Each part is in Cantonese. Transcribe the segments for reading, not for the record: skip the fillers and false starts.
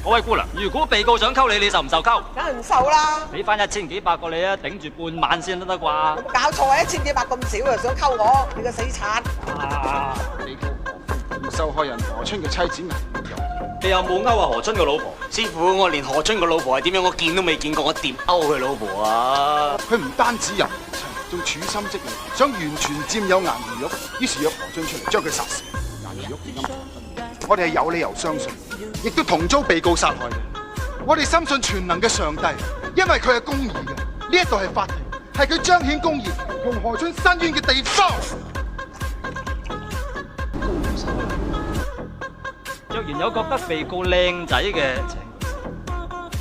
嗰位姑娘，如果被告想溝你，你受唔受溝？梗係唔受啦！俾翻1000幾百個你啊，頂住半晚先都得啩？有冇搞錯啊？1000幾百咁少啊，想溝我？你個死賊！被告何富受害人何春嘅妻子顏玉。你有冇勾啊何春嘅老婆？師傅，我連何春個老婆係點樣，我見都未見過，我點勾佢老婆啊？佢唔單止淫情，仲處心積慮，想完全佔有顏如玉，於是約何春出嚟將佢殺死。顏如玉已暗我哋係有理由相信，亦都同遭被告殺害嘅。我哋深信全能嘅上帝，因為佢係公義嘅。呢一度係法庭，係佢彰顯公義同何春申冤嘅地方。若然有覺得被告靚仔嘅，請舉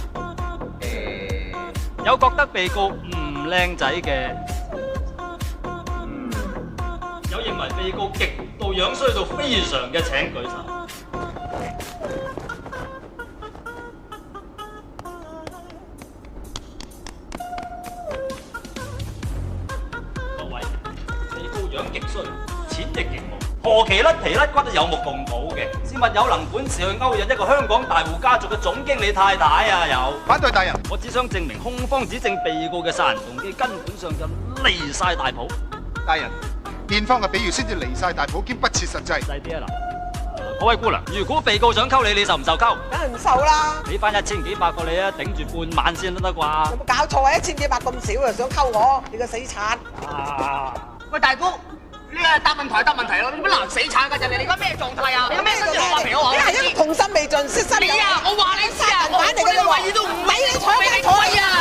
手。有覺得被告唔靚仔嘅，有認為被告極度樣衰到非常嘅，請舉手。各位，被告樣極衰，錢亦極無。何其甩皮甩骨都有目共睹嘅，試問有能本事去勾引一個香港大戶家族嘅總經理太太啊？有反對大人，我只想證明控方指證被告嘅殺人動機根本上就離晒大譜。大人，辯方嘅比喻先至離晒大譜兼不切實際。細啲啊嗱，嗰位姑娘，如果被告想溝你，你受唔受溝？梗係唔受啦！俾翻1000幾百個你啊，頂住半晚先都得啩？有冇搞錯啊？1000幾百咁少啊，想溝我？你個死賊！喂，大姑，你係答問題咯，你乜難死慘㗎啫？你而家咩狀態啊？你有咩心情話俾我你係一個童心未盡，色心有。你啊，我話你知啊，殺人犯嚟嘅啫喎！我話你都唔咪你坐啊！